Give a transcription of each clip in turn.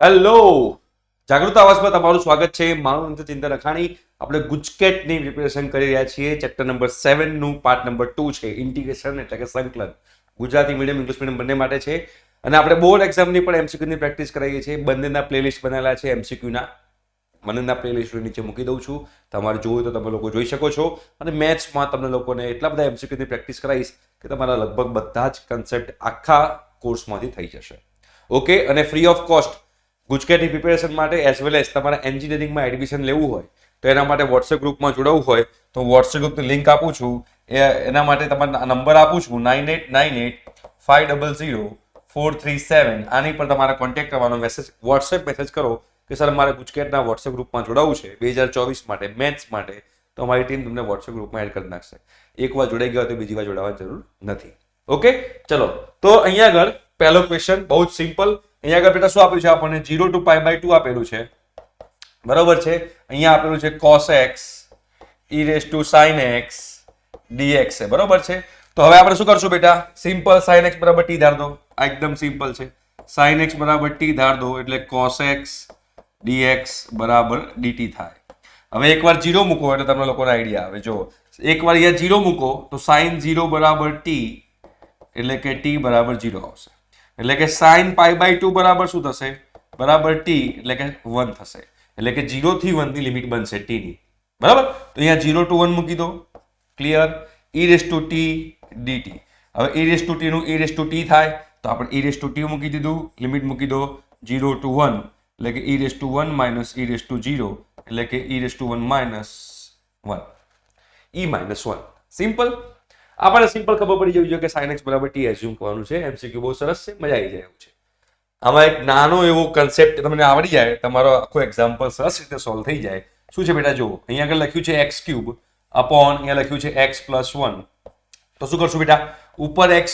Hello, જાગૃત આવાજમાં તમારું સ્વાગત છે. મારું નામ છે ચિંતન અખાણી. આપણે ગુજકેટની પ્રિપેરેશન કરી રહ્યા છીએ. ચેપ્ટર નંબર 7 નું પાર્ટ નંબર 2 છે ઇન્ટિગ્રેશન એટલે કે સંકલન. ગુજરાતી મીડિયમ ઇંગ્લિશ મીડિયમ બંને માટે છે અને આપણે બોર્ડ એક્ઝામની પણ એમસીક્યુની પ્રેક્ટિસ કરાવીએ છીએ. બંનેના પ્લેલિસ્ટ બનાવેલા છે એમસીક્યુના. બંનેના પ્લેલિસ્ટ નીચે મૂકી દઉં છું. તમારે જોવું તો તમે લોકો જોઈ શકો છો. અને મેથ્સમાં તમને લોકોને એટલા બધા એમસીક્યુની પ્રેક્ટિસ કરાવીશ કે તમારા લગભગ બધા જ કન્સેપ્ટ આખા કોર્સમાંથી થઈ જશે. ઓકે, અને ફ્રી ઓફ કોસ્ટ ગુજકેટની પ્રિપેરેશન માટે એઝ વેલ એઝ તમારે એન્જિનિયરિંગમાં એડમિશન લેવું હોય તો એના માટે વોટ્સએપ ગ્રુપમાં જોડાવવું હોય તો વોટ્સએપ ગ્રુપની લિંક આપું છું. એના માટે તમારે નંબર આપું છું 9898500437. આની પર તમારે કોન્ટેક્ટ કરવાનો, વોટ્સએપ મેસેજ કરો કે સર મારે ગુજકેટના વોટ્સએપ ગ્રુપમાં જોડાવવું છે 2024 માટે મેથ્સ માટે, તો અમારી ટીમ તમને વોટ્સએપ ગ્રુપમાં એડ કરી નાખશે. એકવાર જોડાઈ ગયો તો બીજી વાર જોડાવાની જરૂર નથી. ઓકે, ચલો તો અહીંયા આગળ પહેલો ક્વેશ્ચન બહુ જ સિમ્પલ. અહીંયા આગળ બેટા શું આપ્યું છે આપણને? 0 to π/2 આપેલું છે, બરોબર છે. અહીંયા આપેલું છે cos x e raised to sin x dx છે, બરોબર છે. તો હવે આપણે શું કરશું બેટા? સિમ્પલ sin x બરાબર t ધાર દો. આ એકદમ સિમ્પલ છે. sin x બરાબર t ધાર દો એટલે cos x dx બરાબર dt થાય. હવે એકવાર 0 મૂકો એટલે તમને લોકોને આઈડિયા આવે. જો એકવાર અહીંયા 0 મૂકો તો sin 0 બરાબર t એટલે કે t બરાબર 0 આવશે. એટલે કે sin π/2 બરાબર શું થશે? બરાબર t એટલે કે 1 થશે. એટલે કે 0 થી 1 ની લિમિટ બનશે t ની, બરાબર. તો અહીંયા 0 to 1 મૂકી દો. Clear? e raised to t dt. હવે e raised to t નું e raised to t થાય તો આપણે e raised to t મૂકી દીધું. લિમિટ મૂકી દો 0 to 1 એટલે કે e raised to 1 minus e raised to 0 એટલે કે e raised to 1 minus 1 e minus 1. Simple. આપણે સિમ્પલ ખબર પડી જવી જોઈએ કે sin x બરાબર t એઝ્યુમ કરવાનું છે. એમસીક્યુ બહુ સરસ છે, મજા આવી જાય એવું છે. આમાં એક નાનો એવો કન્સેપ્ટ તમને આવડી જાય, તમારો આખો એક્ઝામ્પલ સરસ રીતે સોલ્વ થઈ જાય. શું છે બેટા? જુઓ, અહીંયા આગળ લખ્યું છે x³ અપોન અહીંયા લખ્યું છે x + 1. તો શું કરશું બેટા? ઉપર x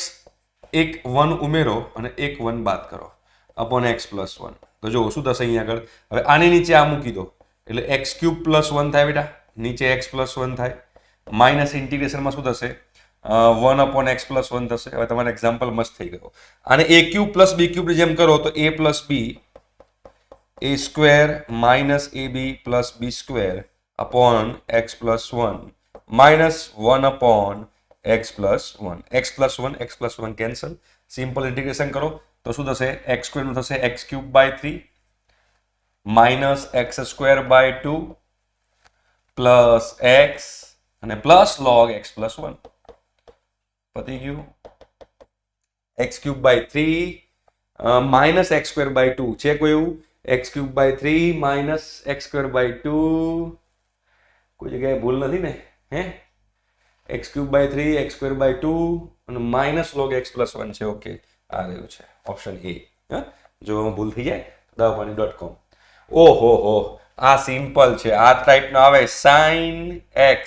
એક 1 ઉમેરો અને એક 1 બાદ કરો અપોન x + 1. તો જુઓ શું થશે અહીંયા આગળ. હવે આની નીચે આ મૂકી દો એટલે x³ + 1 થાય બેટા. નીચે x + 1 થાય. માઇનસ ઇન્ટિગ્રેશનમાં શું થશે? 1 upon x + 1 થશે. હવે તમારો એક્ઝામ્પલ મસ્ત થઈ ગયો. આને a³ + b³ ની જેમ કરો તો a + b a² minus ab plus b² upon x + 1 minus 1 upon x + 1. x + 1 x + 1 cancel. Simple integration કરો તો શું થશે? x² નું થશે x³/3 minus x²/2 plus x અને પ્લસ log x + 1. પતી ગયું. x³/3 minus x²/2 છે કોઈ એવું? x³/3 minus x²/2 કોઈ જગ્યાએ ભૂલ નથી ને? હે, x³/3 x²/2 અને માઇનસ log x + 1 છે. ઓકે, આ રહ્યું છે ઓપ્શન એ. જો ભૂલ થઈ જાય dawapani.com. ઓહો હો, આ સિમ્પલ છે. આ ટાઈપનો આવે sin x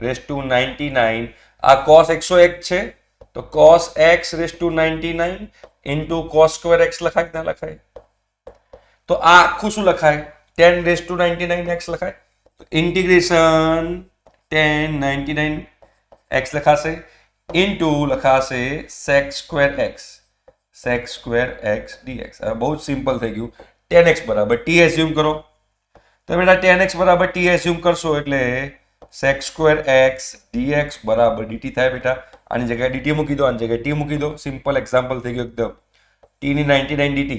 raised to 99. આ cos 101 છે તો cos x raised to 99 into cos² x લખાય કે ના લખાય? તો આ આખું શું લખાય? 10 raised to 99x લખાય. તો ઇન્ટિગ્રેશન 10 99x લખાશે ઇન્ટુ લખાશે sec² x dx. હવે બહુ જ સિમ્પલ થઈ ગયું. 10x બરાબર t એઝ્યુમ કરો. તો બેટા 10x બરાબર t એઝ્યુમ કરશો એટલે sec² x dx બરાબર dt થાય બેટા. આની જગ્યાએ dt મૂકી દો, આની જગ્યાએ t મૂકી દો. સિમ્પલ એક્ઝામ્પલ થઈ ગયું એકદમ. t ની 99 dt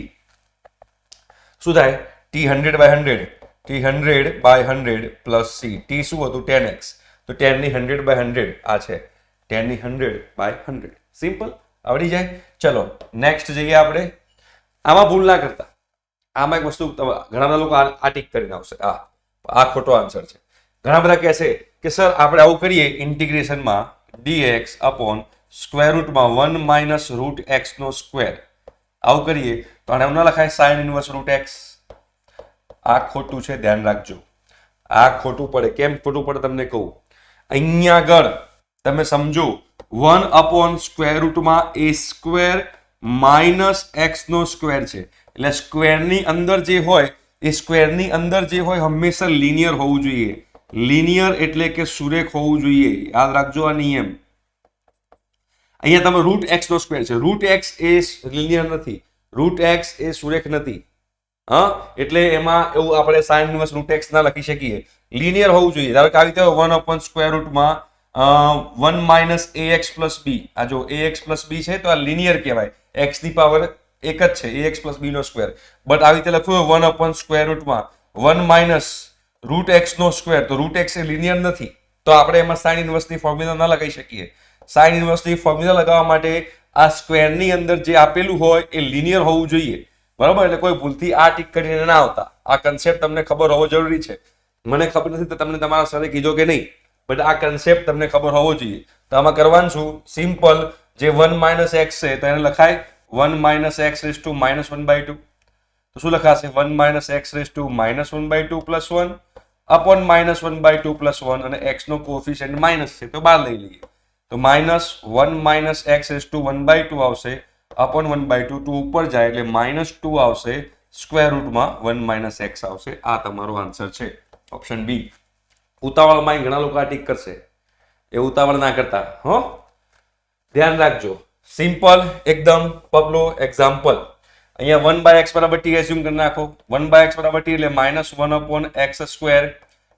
શું થાય? t 100/100 t 100/100 plus c. t શું હતું? 10x. તો 10 ની 100/100 આ છે 10 ની 100/100. સિમ્પલ, આવડી જાય. ચલો નેક્સ્ટ જઈએ આપણે. આમાં ભૂલ ના કરતા. આમાં એક વસ્તુ ઘણા બધા લોકો આ ટીક કરીને આવશે. આ ખોટો આન્સર છે. ઘણા બધા કહેશે કે સર આપણે આવું કરીએ ઇન્ટિગ્રેશનમાં dx upon √1 minus √x². આવું કરીએ તો આને ના લખાય sin inverse √x. આ ખોટું છે, ધ્યાન રાખજો. આ ખોટું પડે. કેમ ખોટું પડે તમને કહું. અહીંયા આગળ તમે સમજો 1 upon √a² minus x² છે. એટલે સ્ક્વેરની અંદર જે હોય એ સ્ક્વેરની અંદર જે હોય હંમેશા લિનિયર હોવું જોઈએ. લિનિયર એટલે કે સુરેખ હોવું જોઈએ. યાદ રાખજો આ નિયમ. અહીંયા તમે √x² છે. √x એ લિનિયર નથી. √x એ સુરેખ નથી. હા, એટલે એમાં એવું આપણે સાઇન ઇન્વર્સ રૂટ એક્સ ના લખી શકીએ, લિનિયર હોવું જોઈએ. ધારો કે આવી રીતે 1/√માં 1 માઇનસ ax પ્લસ બી, આ જો ax પ્લસ બી છે તો આ લિનિયર કહેવાય, x ની પાવર એક જ છે, ax પ્લસ બી નો સ્ક્વેર. બટ આવી રીતે લખ્યું 1/√માં 1 માઇનસ રૂટ એક્સ નો સ્ક્વેર, તો રૂટ એક્સ એ લિનિયર નથી, તો આપણે એમાં સાઇન ઇન્વર્સની ફોર્મ્યુલા ના લગાવી શકીએ. સાઇન ઇન્વર્સની ફોર્મ્યુલા લગાવવા માટે આ સ્ક્વેરની અંદર જે આપેલું હોય એ લિનિયર હોવું જોઈએ, બરાબર? એટલે કોઈ ભૂલથી આ ટીક કરીને ના આવતા. આ કન્સેપ્ટ તમને ખબર હોવો જરૂરી છે. મને ખબર નથી તો તમને તમારા સરે કીધો કે નહીં, બટ આ કન્સેપ્ટ તમને ખબર હોવો જોઈએ. તો આમાં કરવાનું શું? સિમ્પલ, જે 1 માઇનસ એક્સ છે તો એને લખાય 1 minus x raise to minus 1/2. તો શું લખાશે? 1 minus x raise to minus 1/2 plus 1 upon minus 1/2 plus 1, અને એક્સ નો કોફિશિયન્ટ માઇનસ છે તો બહાર લઈ લઈએ. તો minus 1 minus x raise to 1/2 આવશે અપોન 1/2, 2 ઉપર જાય એટલે -2 આવશે, સ્ક્વેર રૂટમાં 1 માઇનસ એક્સ આવશે. આ તમારો આન્સર છે, ઓપ્શન બી. ઉતાવળમાં ઘણા લોકો આ ટીક કરશે, એ ઉતાવળ ના કરતા હો, ધ્યાન રાખજો. સિમ્પલ એકદમ પબલો એક્ઝામ્પલ. અહીંયા 1/x બરાબર t એઝ્યુમ કરી નાખો. 1/x બરાબર t એટલે -1/x²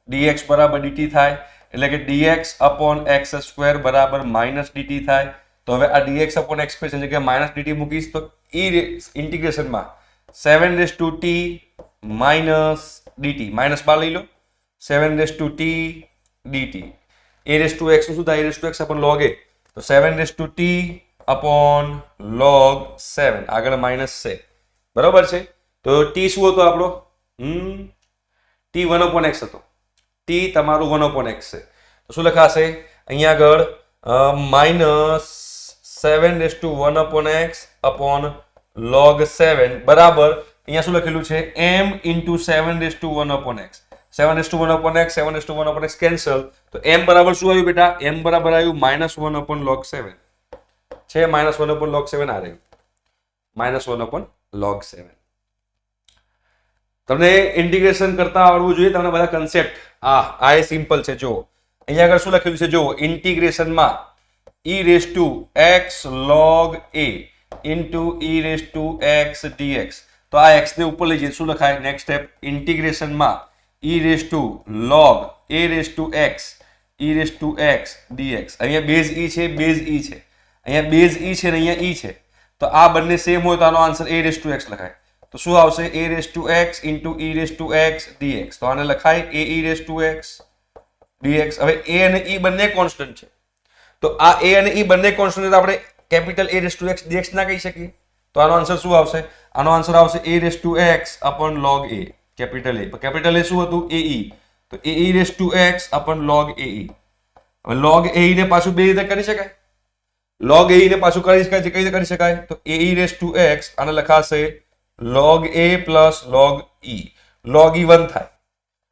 dx બરાબર dt થાય, એટલે કે dx અપોન x સ્ક્વેર બરાબર -dt થાય. તો હવે આ dx અપોન x સ્ક્વેર છે જગ્યાએ માઇનસ dt મૂકીશ તો ઇન્ટિગ્રેશનમાં 7t માઇનસ dt, માઇનસ બાર લઈ લો, 7t dt. a⁻x શું થાય? a⁻x અપોન log a, તો 7t અપોન log 7, આગળ માઇનસ છે, બરાબર છે? તો t શું હતો આપણો? t 1/x હતો, t તમારું 1/x છે, તો શું લખાશે અહીંયા આગળ? -7/1/x અપોન log 7 બરાબર, અહીંયા શું લખેલું છે? m into 7/1/x. 7/1/x 7/1/x cancel, તો m બરાબર શું આવ્યું બેટા? m બરાબર આવ્યું -1/log 7 છે, -1/log 7 આ રહ્યું, -1/log 7. તમને ઇન્ટિગ્રેશન કરતા આવડવું જોઈએ, તમને બધા કન્સેપ્ટ. આ એ સિમ્પલ છે. જો અહીંયા આગળ શું લખેલું છે? જો ઇન્ટિગ્રેશનમાં e⁻x log a into e⁻x dx, તો આ x ને ઉપર લઈ જઈએ શું લખાય? નેક્સ્ટ સ્ટેપ, ઇન્ટિગ્રેશનમાં e⁻log a⁻x e⁻x dx. અહીંયા બેઝ e છે, બેઝ e છે, અહીંયા બેઝ e છે ને અહીંયા e છે, તો આ બંને સેમ હોય તો આનો આન્સર a⁻x લખાય. તો શું આવશે? a⁻x ઇન્ટુ e⁻x dx, તો આને લખાય a⁻x dx. હવે a અને e બંને કોન્સ્ટન્ટ છે, તો આ a અને e બંને કોન્સ્ટન્ટ આપણે કેપિટલ a⁻x dx ના કહી શકીએ, તો આનો આન્સર શું આવશે? આનો આન્સર આવશે a⁻x upon log a, capital a. Capital a શું હતું? ae, તો ae⁻x અપોન log ae. હવે log ae ને પાછું બે રીતે કરી શકાય, log ae ને પાછું કરી શકાય છે. કઈ રીતે કરી શકાય? તો ae⁻x આને લખાશે log a plus log e, log e 1 થાય,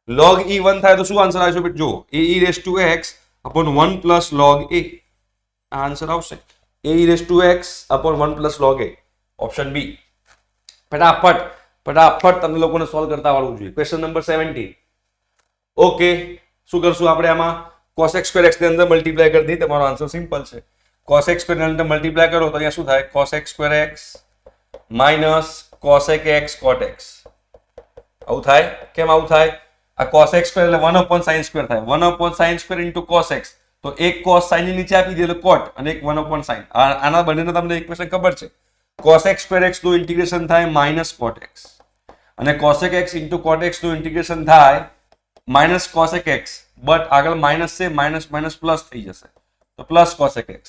log e 1 થાય તો શું આન્સર આવશે બેટા? જો ae⁻x upon 1 plus log a, આ આન્સર આવશે ae⁻x upon 1 plus log a, option B. ફટાફટ તમને લોકોને સોલ્વ કરતા આવડવું જોઈએ. Question number 17. ઓકે, શું કરશું આપણે આમાં? cos(x²) x ની અંદર મલ્ટીપ્લાય કરી દઈએ, તમારો આન્સર સિમ્પલ છે. cos(x²) ની અંદર મલ્ટીપ્લાય કરો તો અહીંયા શું થાય? cos(x²) minus cos(x) cot(x). આવું થાય? કેમ આવું થાય? આ cos(x² એટલે 1/sin² થાય, 1/sin² ઇન્ટુ cos(x), તો એક cos sin ની નીચે આપી દે એટલે cot, અને એક 1/sin. આના બંનેનો તમને ઇક્વેશન ખબર છે. cos(x² x નું ઇન્ટિગ્રેશન થાય માઇનસ cot(x), અને cos(x) ઇન્ટુ cot(x) નું ઇન્ટિગ્રેશન થાય માઇનસ cos(x), બટ આગળ માઇનસ છે, માઇનસ માઇનસ પ્લસ થઈ જશે, તો પ્લસ cos(x).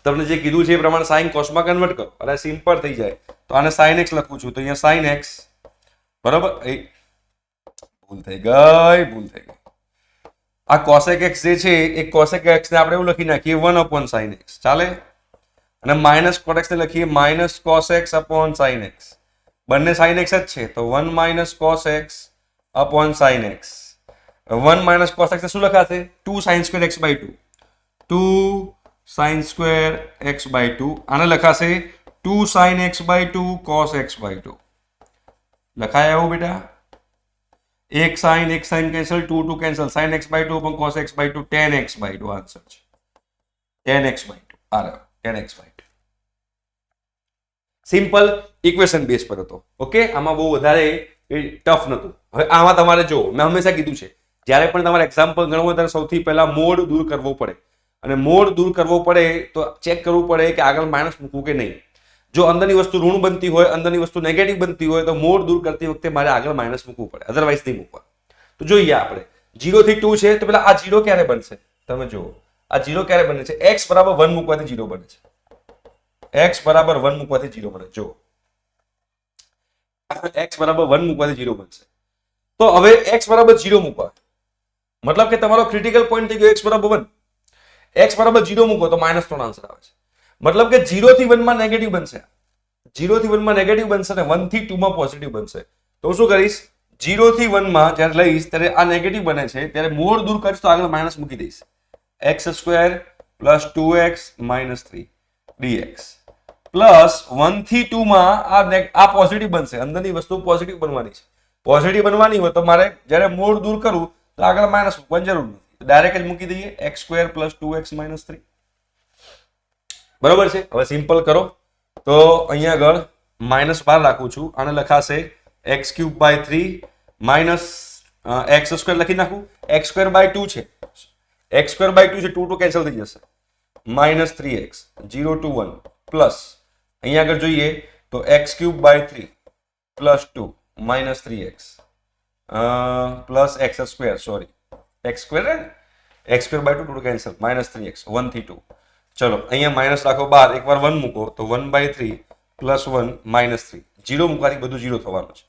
તમને જે કીધું છે એ પ્રમાણે sin cos માં કન્વર્ટ કરો, એટલે સિમ્પલ થઈ જાય. તો આને sin x લખું છું, તો અહીંયા sin x બરાબર, ભૂલ થઈ ગઈ. આ cos(x) જે છે એ cos(x) ને આપણે એવું લખી નાખીએ 1/sin x, ચાલે? અને માઇનસ cot(x) ને લખીએ minus cos(x) upon sin x. બંને sin x જ છે, તો 1 minus cos(x) upon sin x. 1 minus cos(x) ને શું લખાશે? 2sin² x/2, 2sin² x/2. આને લખાશે 2sin x/2 cos x/2. લખાય આવું બેટા? એક sin cancel, 2 cancel, sin x/2 upon cos x/2, tan x/2 answer છે. tan x/2 આ રહ્યો, tan x/2. Simple equation base પર હતો. ઓકે, આમાં બહુ વધારે ટફ નહોતું. હવે આમાં તમારે જો મેં હંમેશા કીધું છે જ્યારે પણ તમારે એક્ઝામ્પલ ગણવું ત્યારે સૌથી પહેલા મોડ દૂર કરવો પડે, અને મોડ દૂર કરવો પડે તો ચેક કરવું પડે કે આગળ માઇનસ મૂકવું કે નહીં. જો અંદરની વસ્તુ ઋણ બનતી હોય, અંદરની વસ્તુ નેગેટિવ બનતી હોય તો મોડ દૂર કરતી વખતે મારે આગળ માઇનસ મૂકવું પડે, અધરવાઇઝ નહીં મૂકવા. તો જોઈએ આપણે 0 થી 2 છે તો પેલા આ 0 ક્યારે બનશે? તમે જુઓ આ 0 ક્યારે બને છે? x બરાબર 1 મૂકવાથી 0 બને છે. x બરાબર 1 મૂકવાથી 0 બને. જો x બરાબર 1 મૂકવાથી 0 બનશે. તો હવે x બરાબર 0 મૂકવા મતલબ કે તમારો ક્રિટિકલ પોઈન્ટ થઈ ગયો x બરાબર 1. x બરાબર 0 મૂકો તો -3 આન્સર આવે છે. મતલબ કે 0 થી 1 માં નેગેટિવ બનશે, 0 થી 1 માં નેગેટિવ બનશે અને 1 થી 2 માં પોઝિટિવ બનશે. તો શું કરીશ? 0 થી 1 માં જ્યારે લઈશ ત્યારે આ નેગેટિવ બને છે ત્યારે મોડ દૂર કરીશ તો આગળ માઇનસ મૂકી દઈશ. x² + 2x - 3 dx પ્લસ 1 થી 2 માં આ પોઝિટિવ બનશે, અંદરની વસ્તુ પોઝિટિવ બનવાની છે. પોઝિટિવ બનવાની હોય તો મારે જ્યારે મોડ દૂર કરું તો આગળ માઇનસ મૂકવાની જરૂર નથી, ડાયરેક્ટ જ મૂકી દઈએ x² + 2x - 3. બરોબર છે. હવે સિમ્પલ કરો તો અહીંયા આગળ -12 રાખું છું, આને લખાશે x³ / 3 x² લખી નાખું. x²/2 છે, x²/2 છે, 2 કેન્સલ થઈ જશે. -3x 0 to 1 પ્લસ અહીંયા આગળ જોઈએ તો x³/3 + 2 -3x plus x², sorry x² x²/2 2 cancel, -3x 1 થી 2. ચલો અહીંયા માઇનસ રાખો 12, એકવાર 1 મૂકો તો 1/3 + 1 -3, 0 મૂકવાથી બધું 0 થવાનું છે.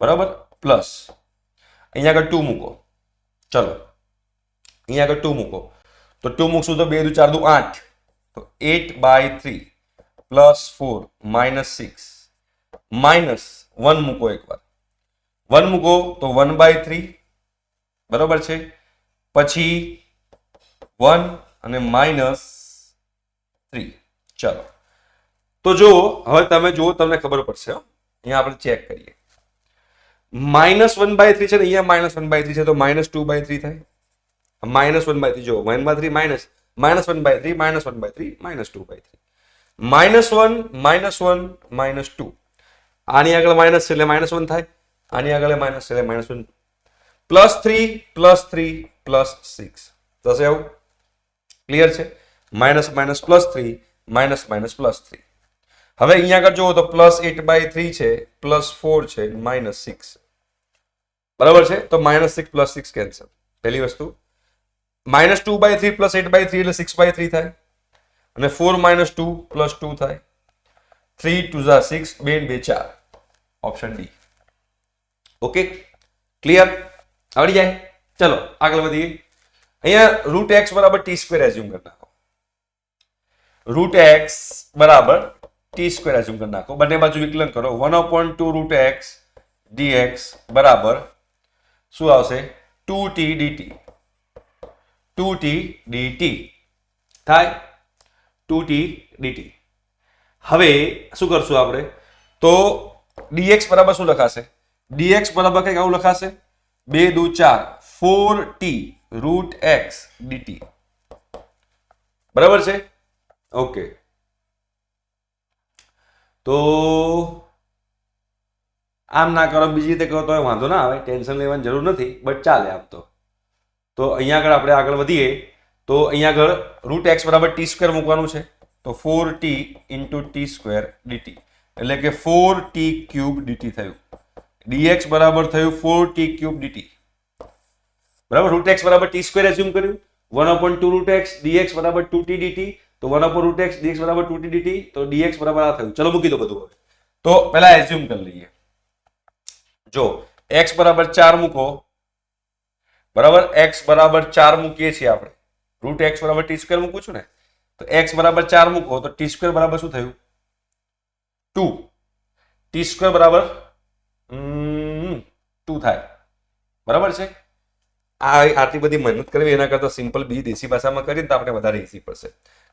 બરાબર. પ્લસ અહીંયા આગળ 2 મૂકો. ચલો અહીંયા આગળ 2 મૂકો તો 2 મૂકશું તો 2 દુ 4 દુ 8, તો 8/3 + 4 -6 -1 મૂકો, એકવાર 1 મૂકો તો 1/3. બરાબર છે. પછી 1 અને -3. ચલો તો જો હવે તમે જુઓ, તમને ખબર પડશે. અહીંયા આપણે ચેક કરીએ. -1/3 છે ને, અહીંયા -1/3 છે તો -2/3 થાય. -1/3 જો 1/3 -1/3 -1/3 -2/3 -1 -1 આની આગળ માઇનસ છે એટલે -1 થાય, આની આગળ માઇનસ છે એટલે -1, +3 +3 +6 થશે. આવું ક્લિયર છે? Minus minus +3 -3. હવે અહીંયા આગળ જુઓ તો +8/3 છે, +4 છે, -6. બરાબર છે. તો -6 + 6 કેન્સલ. પહેલી વસ્તુ -2/3 + 8/3 એટલે 6/3 થાય, અને 4 - 2 + 2 થાય. 3 × 2 = 6, 2 × 2 = 4. Option D. Okay, clear? આવડી જાય? ચલો આગળ વધીએ. અહીંયા √x = t² એઝ્યુમ કરી નાખો. √x = t² એઝ્યુમ કરી નાખો. બંને બાજુ વિકલન કરો. 1/2 √x dx બરાબર શું આવશે? 2t dt. 2t dt થાય. 2t dt. હવે શું કરશું આપણે? તો dx બરાબર શું લખાશે? dx બરાબર કંઈક આવું લખાશે, 2 દુ 4 4t √x dt. બરાબર છે? ઓકે. તો આમ ના કરો, બીજી રીતે કરો તો વાંધો ના આવે, ટેન્શન લેવાની જરૂર નથી, બટ ચાલે આમ તો. તો અહીંયા આગળ આપણે આગળ વધીએ તો અહીંયા આગળ √x = t² મૂકવાનું છે. તો 4t × t² dt એટલે કે 4t³ dt થયું. dx બરાબર થયું 4t³ dt. બરાબર. √x = t² એઝ્યુમ કર્યું. 1/2 √x dx = 2t dt. તો 1/2 √x dx = 2t dt. તો dx બરાબર આ થયું. ચલો મૂકી દો બધું. હવે તો પહેલા એઝ્યુમ કરી લઈએ. જો x = 4 મૂકો. બરાબર. x = 4 મૂકીએ છીએ આપણે. √x = t² મૂકું છું ને, તો x = 4 મૂકો તો t² બરાબર શું થયું? 2. t² બરાબર 2 થાય. બરાબર છે. આટલી બધી મહેનત કરવી એના કરતા સિમ્પલ બીજી દેશી ભાષામાં કરીને તો આપણે વધારે ઈઝી પડશે.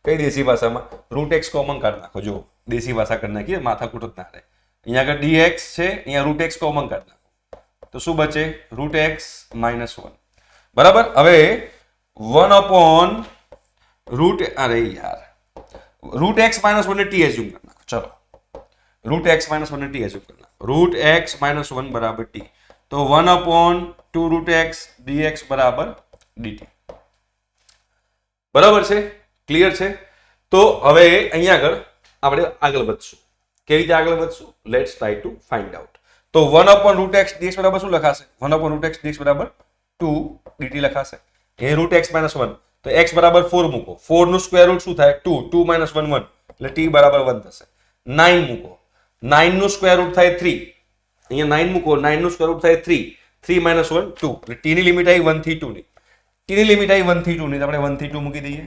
કઈ દેશી ભાષામાં? √x કોમન કાઢી નાખો. જો દેશી ભાષા કરી નાખીએ, માથાકૂટ જ ના રહે. અહીંયા આગળ dx છે, અહીંયા √x કોમન કાઢી નાખો તો શું બચે? √x - 1. બરાબર. હવે 1/√, અરે યાર, √x - 1 ને t એઝ્યુમ કરી નાખો. ચલો root x minus one T assume કરના રૂટ એક્સ માઇનસ વન બરાબર ટી તો 1/2 રૂટ એક્સ dx બરાબર dt બરાબર છે ક્લિયર છે તો હવે અહીંયા આગળ આપણે આગળ વધશું કેવી રીતે આગળ વધશું let's try to find out તો 1/રૂટ એક્સ dx બરાબર શું લખાશે 1/રૂટ એક્સ dx બરાબર 2 dt લખાશે એ રૂટ એક્સ માઇનસ 1 તો x બરાબર 4 મૂકો 4 નું સ્ક્વેર રૂટ શું થાય 2 2 માઇનસ 1 1 એટલે t બરાબર 1 થશે 9 મૂકો 9 નું સ્ક્વેર રૂટ થાય 3 અહીંયા 9 મૂકો 9 નું સ્ક્વેર રૂટ થાય 3 3 માઇનસ 1 2 એટલે t ની લિમિટ આવી 1 થી 2 ની t ની લિમિટ આવી 1 થી 2 ની તો આપણે 1 થી 2 મૂકી દઈએ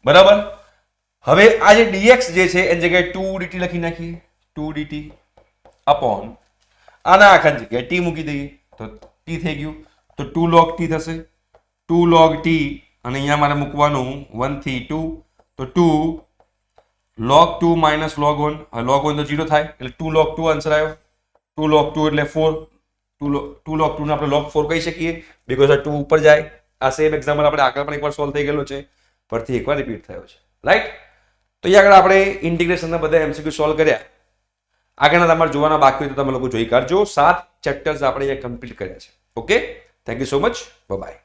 બરાબર હવે આ જે dx જે છે એની જગ્યાએ 2 dt લખી નાખીએ 2 dt અપોન આના આખા જગ્યાએ t મૂકી દઈએ તો t થઈ ગયું તો 2 log t થશે 2 log t અને અહીંયા મારે મૂકવાનું 1 થી 2 તો 2 log 2 minus log 1 log 1 તો 0 થાય એટલે 2 log 2 આન્સર આવ્યો 2 log 2 એટલે 4 2 log 2 ને આપણે log 4 કહી શકીએ બીકોઝ આ 2 ઉપર જાય આ સેમ એક્ઝામ્પલ આપણે આગળ પણ એકવાર સોલ્વ થઈ ગયેલો છે પરથી એકવાર રિપીટ થયો છે રાઈટ તો અહીંયા આગળ આપણે ઇન્ટિગ્રેશનના બધા MCQ સોલ્વ કર્યા આગળના તમારે જોવાના બાકી હોય તો તમે લોકો જોઈ કાઢજો 7 ચેપ્ટર્સ આપણે અહીંયા કમ્પ્લીટ કર્યા છે okay thank you so much bye